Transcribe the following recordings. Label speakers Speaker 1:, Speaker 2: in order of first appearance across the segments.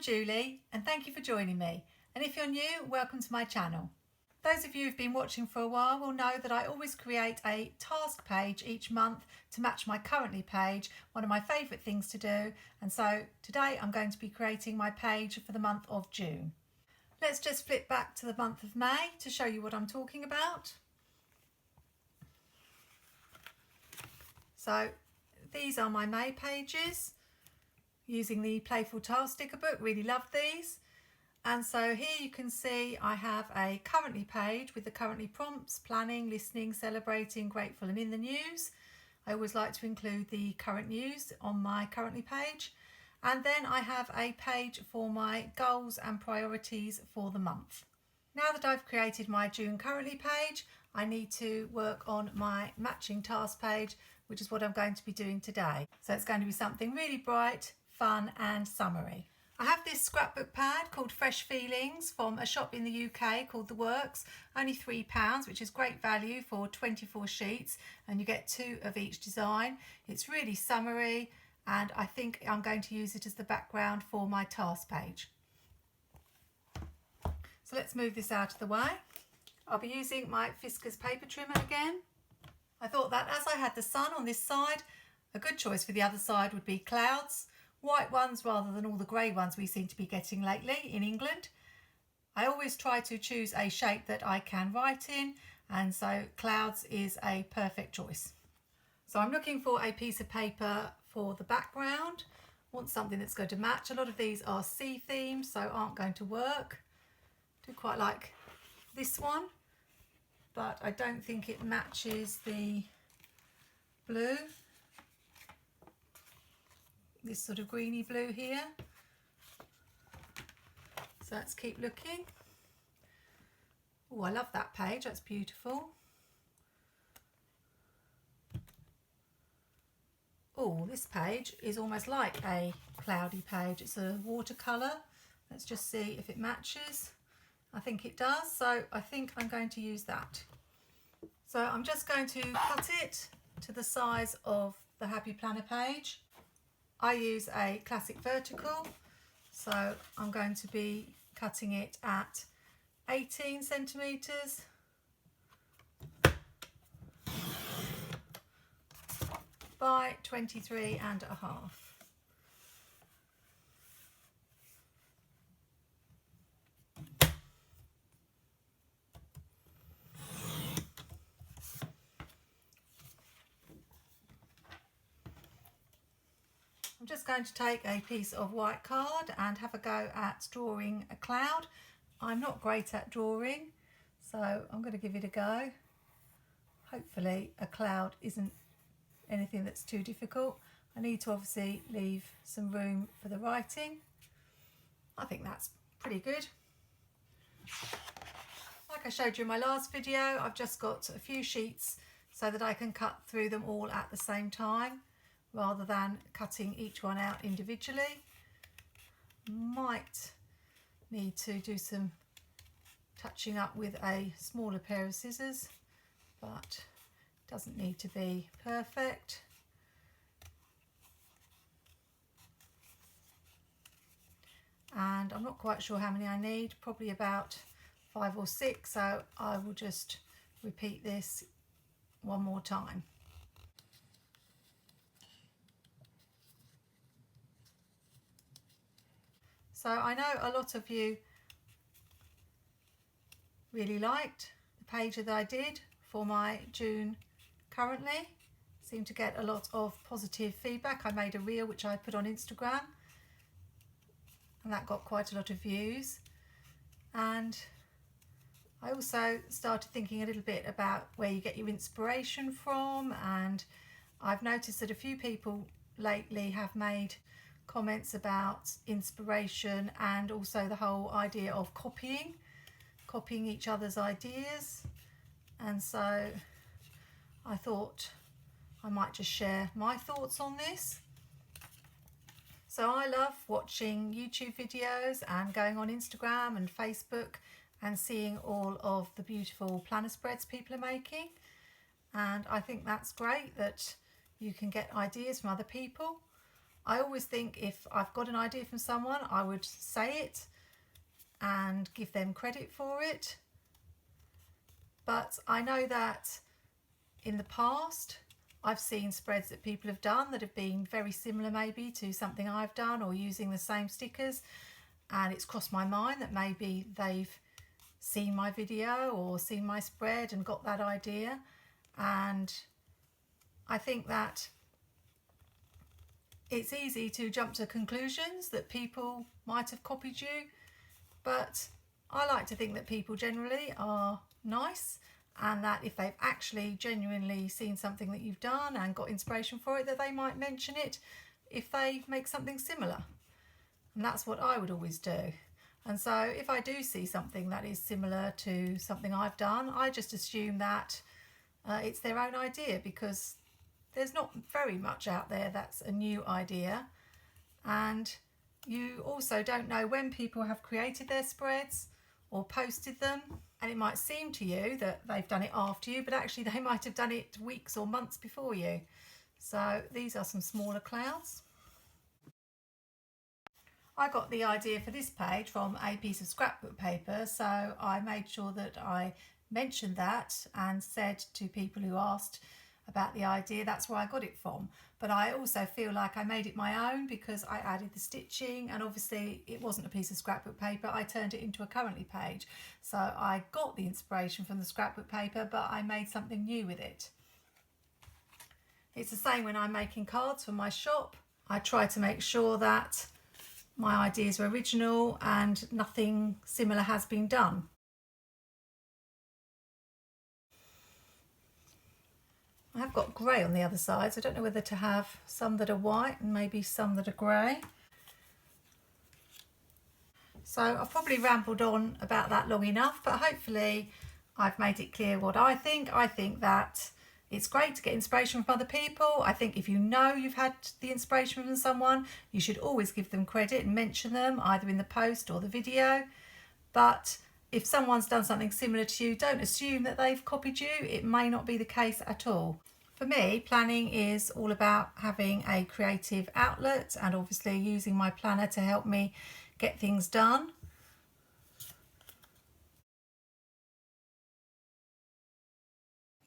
Speaker 1: I'm Julie and thank you for joining me, and if you're new, welcome to my channel. Those of you who've been watching for a while will know that I always create a task page each month to match my currently page, one of my favourite things to do, and so today I'm going to be creating my page for the month of June. Let's just flip back to the month of May to show you what I'm talking about. So these are my May pages using the Playful Tile Sticker book. Really love these. And so here you can see I have a currently page with the currently prompts, planning, listening, celebrating, grateful and in the news. I always like to include the current news on my currently page. And then I have a page for my goals and priorities for the month. Now that I've created my June currently page, I need to work on my matching task page, which is what I'm going to be doing today. So it's going to be something really bright, fun and summery. I have this scrapbook pad called Fresh Feelings from a shop in the UK called The Works, only £3, which is great value for 24 sheets, and you get 2 of each design. It's really summery and I think I'm going to use it as the background for my task page. So let's move this out of the way. I'll be using my Fiskars paper trimmer again. I thought that as I had the sun on this side, a good choice for the other side would be clouds. White ones rather than all the grey ones we seem to be getting lately in England. I always try to choose a shape that I can write in, and so clouds is a perfect choice. So I'm looking for a piece of paper for the background. I want something that's going to match. A lot of these are sea themed, so aren't going to work. I do quite like this one, but I don't think it matches the blue. This sort of greeny blue here. So let's keep looking. Oh, I love that page, that's beautiful. Oh, this page is almost like a cloudy page. It's a watercolour. Let's just see if it matches. I think it does, so I think I'm going to use that. So I'm just going to cut it to the size of the Happy Planner page. I use a classic vertical, so I'm going to be cutting it at 18 centimetres by 23 and a half. I'm just going to take a piece of white card and have a go at drawing a cloud. I'm not great at drawing, so I'm going to give it a go. Hopefully a cloud isn't anything that's too difficult. I need to obviously leave some room for the writing. I think that's pretty good. Like I showed you in my last video, I've just got a few sheets so that I can cut through them all at the same time, rather than cutting each one out individually. Might need to do some touching up with a smaller pair of scissors, but doesn't need to be perfect. And I'm not quite sure how many I need, probably about 5 or 6, so I will just repeat this one more time. So I know a lot of you really liked the page that I did for my June currently. Seemed to get a lot of positive feedback. I made a reel which I put on Instagram and that got quite a lot of views. And I also started thinking a little bit about where you get your inspiration from, and I've noticed that a few people lately have made comments about inspiration and also the whole idea of copying each other's ideas, and so I thought I might just share my thoughts on this. So I love watching YouTube videos and going on Instagram and Facebook and seeing all of the beautiful planner spreads people are making, and I think that's great that you can get ideas from other people. I always think if I've got an idea from someone, I would say it and give them credit for it. But I know that in the past I've seen spreads that people have done that have been very similar maybe to something I've done, or using the same stickers, and it's crossed my mind that maybe they've seen my video or seen my spread and got that idea. And I think that it's easy to jump to conclusions that people might have copied you, but I like to think that people generally are nice, and that if they've actually genuinely seen something that you've done and got inspiration for it, that they might mention it if they make something similar. And that's what I would always do. And so if I do see something that is similar to something I've done, I just assume that it's their own idea, because there's not very much out there that's a new idea. And you also don't know when people have created their spreads or posted them, and it might seem to you that they've done it after you, but actually they might have done it weeks or months before you. So these are some smaller clouds. I got the idea for this page from a piece of scrapbook paper, so I made sure that I mentioned that and said to people who asked about the idea, that's where I got it from. But I also feel like I made it my own because I added the stitching, and obviously it wasn't a piece of scrapbook paper, I turned it into a currently page. So I got the inspiration from the scrapbook paper, but I made something new with it. It's the same when I'm making cards for my shop. I try to make sure that my ideas are original and nothing similar has been done. I have got grey on the other side, so I don't know whether to have some that are white and maybe some that are grey. So I've probably rambled on about that long enough, but hopefully I've made it clear what I think. I think that it's great to get inspiration from other people. I think if you know you've had the inspiration from someone, you should always give them credit and mention them either in the post or the video. But if someone's done something similar to you, don't assume that they've copied you. It may not be the case at all. For me, planning is all about having a creative outlet and obviously using my planner to help me get things done.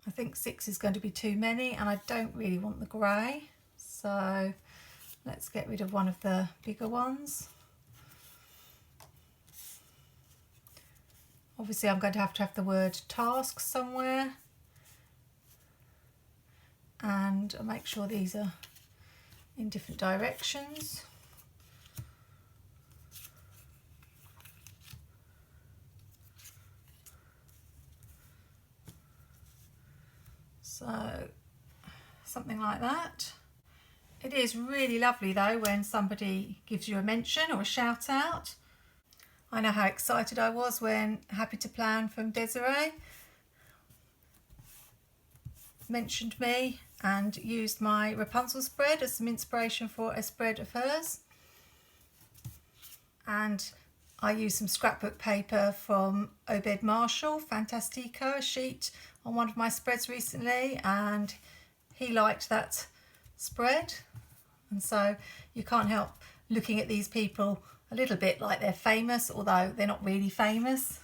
Speaker 1: I think 6 is going to be too many, and I don't really want the grey. So let's get rid of one of the bigger ones. Obviously I'm going to have the word tasks somewhere, and I'll make sure these are in different directions. So something like that. It is really lovely though when somebody gives you a mention or a shout out. I know how excited I was when Happy to Plan from Desiree mentioned me and used my Rapunzel spread as some inspiration for a spread of hers. And I used some scrapbook paper from Obed Marshall, Fantastico, a sheet on one of my spreads recently, and he liked that spread. And so you can't help looking at these people a little bit like they're famous, although they're not really famous.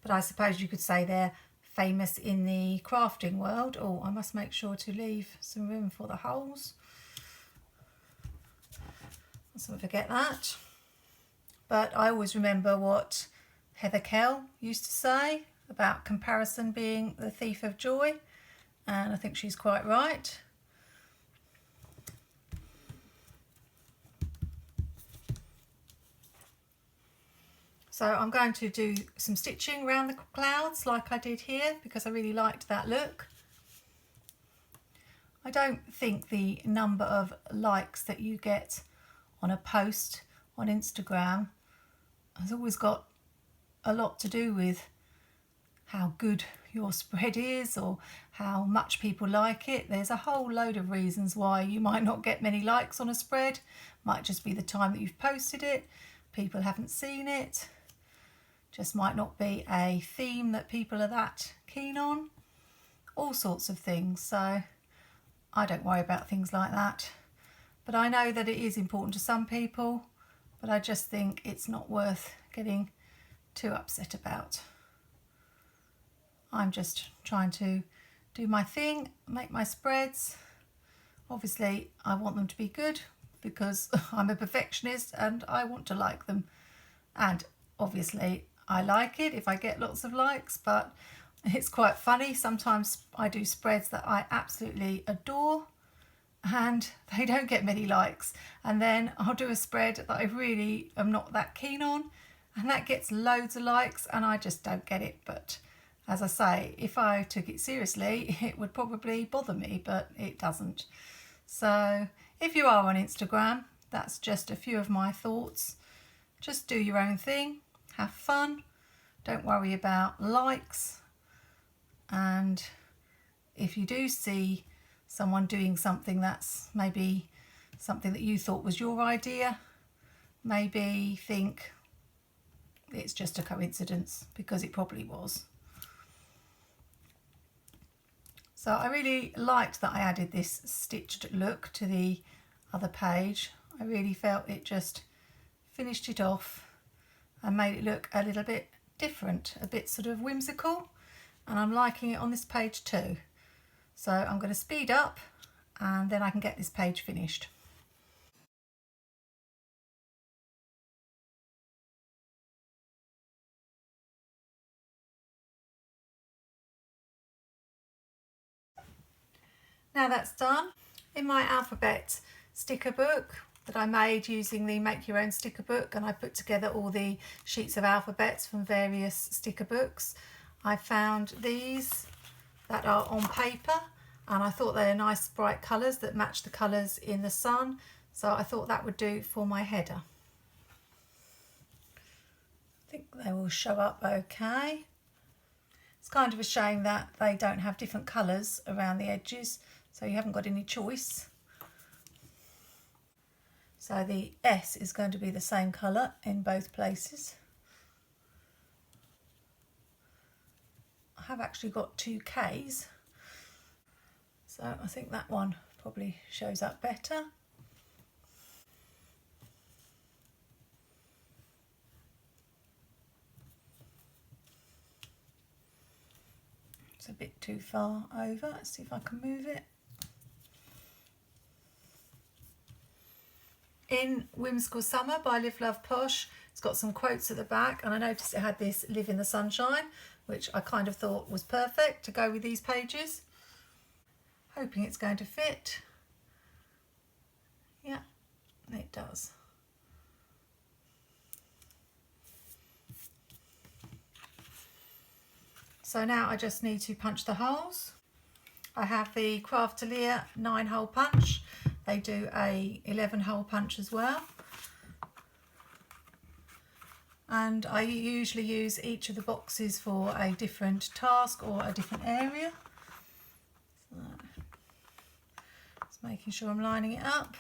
Speaker 1: But I suppose you could say they're famous in the crafting world. Oh, I must make sure to leave some room for the holes. Let's not forget that. But I always remember what Heather Kell used to say about comparison being the thief of joy, and I think she's quite right. So I'm going to do some stitching around the clouds like I did here because I really liked that look. I don't think the number of likes that you get on a post on Instagram has always got a lot to do with how good your spread is or how much people like it. There's a whole load of reasons why you might not get many likes on a spread. Might just be the time that you've posted it, people haven't seen it, just might not be a theme that people are that keen on, all sorts of things. So I don't worry about things like that. but I know that it is important to some people, but I just think it's not worth getting too upset about. I'm just trying to do my thing, make my spreads. Obviously I want them to be good because I'm a perfectionist and I want to like them, and obviously I like it if I get lots of likes, but it's quite funny. Sometimes I do spreads that I absolutely adore and they don't get many likes, and then I'll do a spread that I really am not that keen on and that gets loads of likes and I just don't get it. But as I say, if I took it seriously it would probably bother me, but it doesn't. So if you are on Instagram, that's just a few of my thoughts. Just do your own thing, have fun, don't worry about likes, and if you do see someone doing something that's maybe something that you thought was your idea, maybe think it's just a coincidence, because it probably was. So I really liked that I added this stitched look to the other page. I really felt it just finished it off and made it look a little bit different, a bit sort of whimsical, and I'm liking it on this page too. So I'm going to speed up and then I can get this page finished. Now that's done. In my alphabet sticker book that I made using the Make Your Own sticker book, and I put together all the sheets of alphabets from various sticker books, I found these that are on paper, and I thought they are nice bright colours that match the colours in the sun, so I thought that would do for my header. I think they will show up okay. It's kind of a shame that they don't have different colours around the edges, so you haven't got any choice. So the S is going to be the same colour in both places. I have actually got two Ks, so I think that one probably shows up better. It's a bit too far over. Let's see if I can move it. In Whimsical Summer by Live Love Posh, it's got some quotes at the back, and I noticed it had this "Live in the Sunshine," which I kind of thought was perfect to go with these pages. Hoping it's going to fit. Yeah, it does. So now I just need to punch the holes. I have the Craftelier 9-hole punch. They do a 11-hole punch as well. And I usually use each of the boxes for a different task or a different area. So, just making sure I'm lining it up.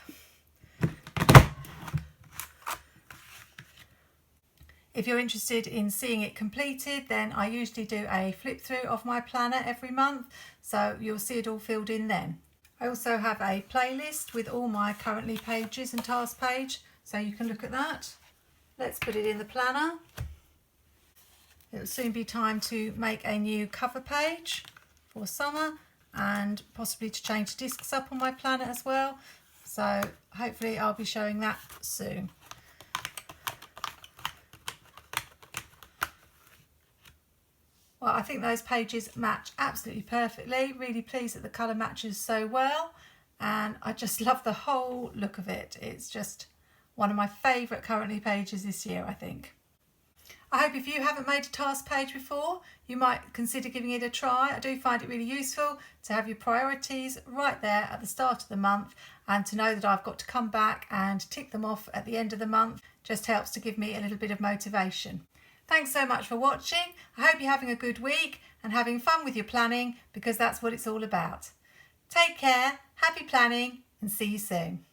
Speaker 1: If you're interested in seeing it completed, then I usually do a flip through of my planner every month, so you'll see it all filled in then. I also have a playlist with all my currently pages and task page, so you can look at that. Let's put it in the planner. It'll soon be time to make a new cover page for summer, and possibly to change the discs up on my planner as well. So hopefully I'll be showing that soon. Well, I think those pages match absolutely perfectly. Really pleased that the colour matches so well, and I just love the whole look of it. It's just one of my favourite currently pages this year, I think. I hope if you haven't made a task page before, you might consider giving it a try. I do find it really useful to have your priorities right there at the start of the month, and to know that I've got to come back and tick them off at the end of the month just helps to give me a little bit of motivation. Thanks so much for watching. I hope you're having a good week and having fun with your planning, because that's what it's all about. Take care, happy planning, and see you soon.